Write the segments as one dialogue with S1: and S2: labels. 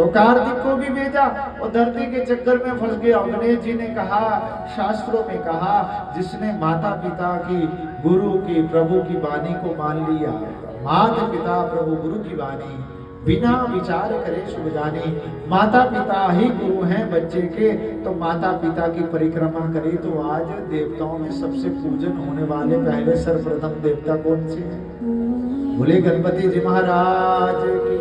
S1: तो कार्तिक को भी भेजा और धरती के चक्कर में फंस गया। गणेश जी ने कहा, शास्त्रों में कहा, जिसने माता पिता की, गुरु की, प्रभु की वाणी को मान लिया, माता पिता प्रभु गुरु की वाणी बिना विचार करे शुभ जाने, माता पिता ही गुरु हैं बच्चे के, तो माता पिता की परिक्रमा करे। तो आज देवताओं में सबसे पूजन होने वाले पहले सर्वप्रथम देवता कौन से हैं? बोले गणपति जी महाराज की।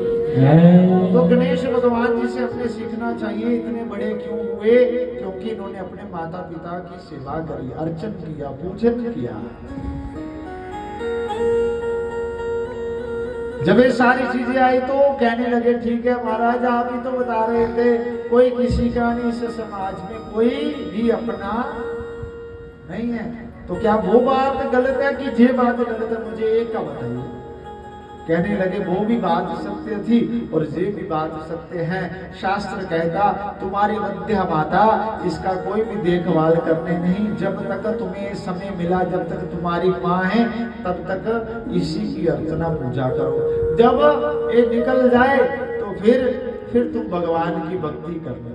S1: तो गणेश भगवान जी से अपने सीखना चाहिए, इतने बड़े क्यों हुए? क्योंकि इन्होंने अपने माता पिता की सेवा करी, अर्चन किया, पूजन किया। जब ये सारी चीजें आई तो कहने लगे, ठीक है महाराज, आप ही तो बता रहे थे कोई किसी का नहीं, इस समाज में कोई भी अपना नहीं है, तो क्या वो बात गलत है कि ये बात गलत है? मुझे एक का बताइए। कहने लगे, वो भी बात सत्य थी और ये भी बात सत्य है। शास्त्र कहता, तुम्हारी वध्या माता, इसका कोई भी देखभाल करने नहीं, जब तक तुम्हें समय मिला, जब तक तुम्हारी माँ है, तब तक इसी की अर्चना पूजा करो। जब ये निकल जाए तो फिर तुम भगवान की भक्ति करना।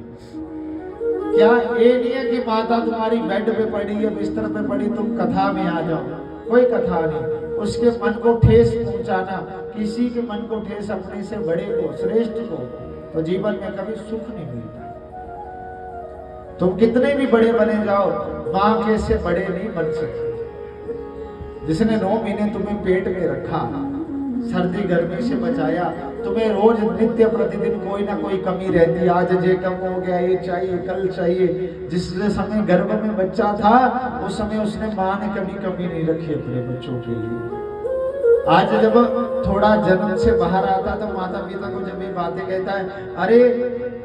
S1: क्या ये नहीं है कि माता तुम्हारी बेड पे पड़ी है, बिस्तर पे पड़ी, तुम कथा में आ जाओ? कोई कथा नहीं। उसके मन को ठेस पहुंचाना, किसी के मन को ठेस, अपने से बड़े को, श्रेष्ठ को, तो जीवन में कभी सुख नहीं मिलता। तुम कितने भी बड़े बने जाओ, मां के से बड़े नहीं बन सकते। जिसने 9 महीने तुम्हें पेट में रखा, सर्दी गर्मी से बचाया, तुम्हें रोज नित्य प्रतिदिन कोई ना कोई कमी रहती, आज ये कम हो गया, ये चाहिए, कल चाहिए। जिस समय गर्भ में बच्चा था, उस समय उसने माँ ने कभी कमी नहीं रखी अपने बच्चों के लिए। आज जब थोड़ा जन्म से बाहर आता तो माता पिता को जब ये बातें कहता है, अरे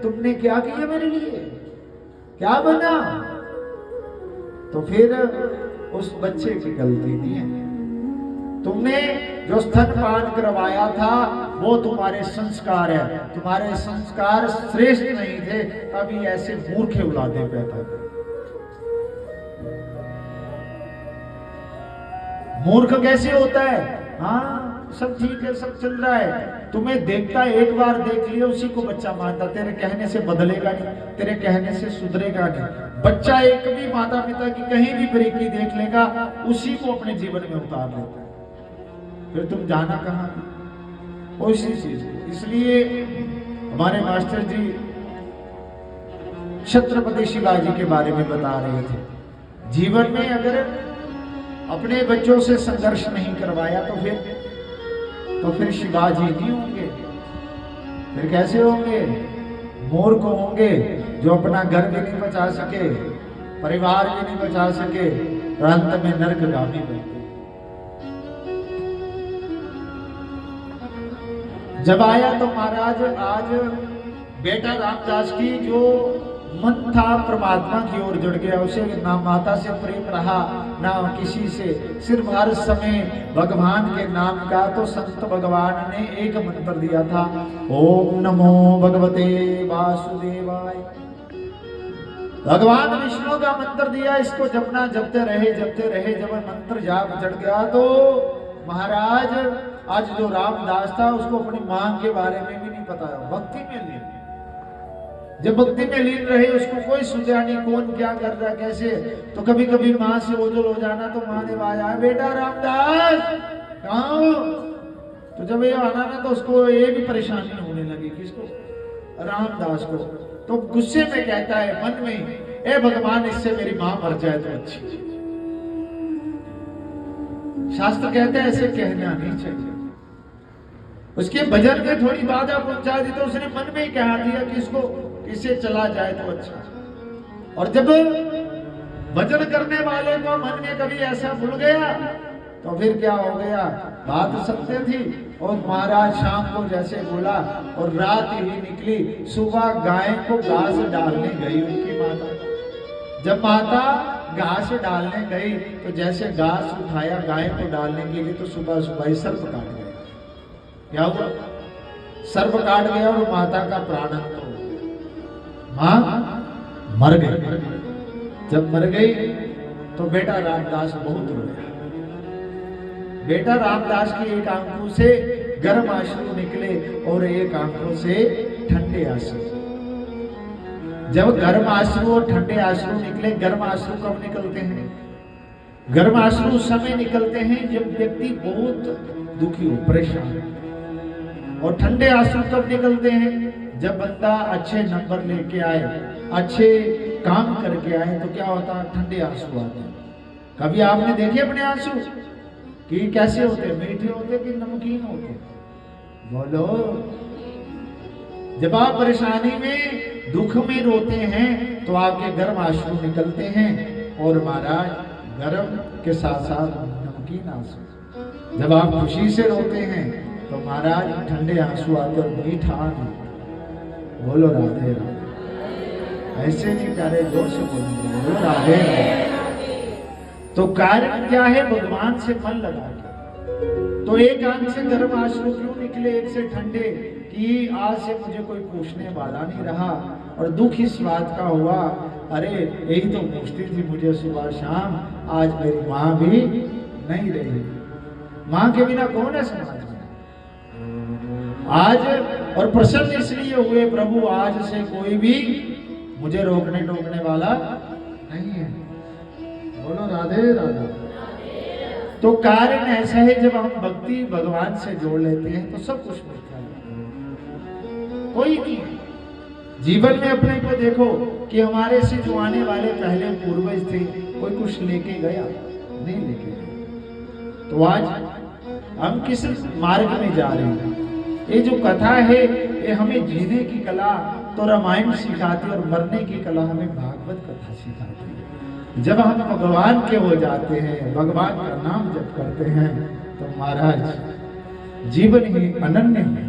S1: तुमने क्या किया मेरे लिए, क्या बना? तो फिर उस बच्चे की गलती नहीं है। तुमने जो स्तनपान करवाया था वो तुम्हारे संस्कार है, तुम्हारे संस्कार श्रेष्ठ नहीं थे, तभी ऐसे मूर्खे औलादे पैदा। मूर्ख कैसे होता है? हाँ सब ठीक है, सब चल रहा है, तुम्हें देखता है, एक बार देख लिया उसी को बच्चा मानता, तेरे कहने से बदलेगा नहीं, तेरे कहने से सुधरेगा नहीं। बच्चा एक भी माता पिता की कहीं भी बरीकी देख लेगा, उसी को अपने जीवन में उतार लेता है, फिर तुम जाना कहां? उसी चीज। इसलिए हमारे मास्टर जी छत्रपति शिवाजी के बारे में बता रहे थे, जीवन में अगर अपने बच्चों से संघर्ष नहीं करवाया तो फिर शिवाजी नहीं होंगे। फिर कैसे होंगे? मूर्ख होंगे, जो अपना घर भी नहीं बचा सके, परिवार भी नहीं बचा सके, अंत में नरकगामी बनते। जब आया तो महाराज, आज बेटा रामदास की जो मन था परमात्मा की ओर जुड़ गया, उसे ना माता से प्रेम रहा ना किसी से, सिर्फ हर समय भगवान के नाम का। तो संत भगवान ने एक मंत्र दिया था, ओम नमो भगवते वासुदेवाय। भगवान विष्णु का मंत्र दिया, इसको जपना, जपते रहे। जब मंत्र जाप चढ़ गया तो महाराज आज जो रामदास था उसको अपनी मां के बारे में भी नहीं पता, भक्ति में लीन। जब भक्ति में लीन रहे, उसको कोई सूझा नहीं कौन क्या कर रहा कैसे। तो कभी कभी मां से ओझल हो जाना, तो मां ने आया, बेटा रामदास कहाँ हो? तो जब ये आना ना तो उसको ये भी परेशानी होने लगी, किसको? रामदास को। तो गुस्से में कहता है मन में, ए भगवान इससे मेरी मां मर जाए तो अच्छी। शास्त्र कहते हैं ऐसे कहना नहीं चाहिए। उसके भजन में थोड़ी बाधा पहुंचा दी तो उसने मन में ही कहा दिया कि इसको किसे चला जाए तो अच्छा। और जब भजन करने वाले को मन में कभी ऐसा भूल गया तो फिर क्या हो गया? बात सत्य थी। और महाराज शाम को जैसे बोला और रात ही निकली, सुबह गाय को घास डालने गई उनकी माता। जब माता घास डालने गई तो जैसे घास उठाया गाय को डालने के लिए, तो सुबह सुबह ही सर्प काट गया। क्या हुआ? सर्प काट गया और माता का प्राणत्व हो गया, मां मर गई। जब मर गई तो बेटा रामदास बहुत रोया। बेटा रामदास की एक आंखों से गर्म आंसू निकले और एक आंखों से ठंडे ठंडे आंसू। जब गर्म आंसू और ठंडे आंसू निकले, गर्म आंसू कब निकलते हैं? गर्म आंसू उस समय निकलते हैं जब व्यक्ति बहुत दुखी हो, परेशान हो। और ठंडे आंसू कब निकलते हैं? जब बंदा अच्छे नंबर लेके आए, अच्छे काम करके आए, तो क्या होता है? ठंडे आंसू आते हैं। कभी आपने देखे अपने आंसू कि कैसे होते? मीठे होते कि नमकीन होते? बोलो। जब आप परेशानी में, दुख में रोते हैं तो आपके गर्म आंसू निकलते हैं, और महाराज गर्म के साथ साथ नमकीन आंसू। जब आप खुशी से रोते हैं तो महाराज ठंडे आंसू आते और मीठा आनंद। बोलो राधे राधे। ऐसे नहीं करे, जोर से बोलो, बोलो राधे राधे। तो कारण क्या है? भगवान से मन लगा के। तो एक आंख से गर्म आंसू क्यों निकले, एक से ठंडे, कि आज से मुझे कोई पूछने वाला नहीं रहा। और दुख इस बात का हुआ, अरे यही तो पूछती थी मुझे सुबह शाम, आज मेरी माँ भी नहीं रही। माँ के बिना कौन है समाज में आज? और प्रसन्न इसलिए हुए, प्रभु आज से कोई भी मुझे रोकने टोकने वाला नहीं है। बोलो राधे राधे। तो कारण ऐसा है, जब हम भक्ति भगवान से जोड़ लेते हैं तो सब कुछ मिलता है। कोई नहीं है जीवन में। अपने को देखो कि हमारे से जो आने वाले पहले पूर्वज थे, कोई कुछ लेके गया? नहीं लेके गया। तो आज हम किस मार्ग में जा रहे हैं? ये जो कथा है, ये हमें जीने की कला तो रामायण सिखाती है, और मरने की कला हमें भागवत कथा सिखाती है। जब हम भगवान के हो जाते हैं, भगवान का नाम जप करते हैं, तो महाराज जीवन ही अनन्य है।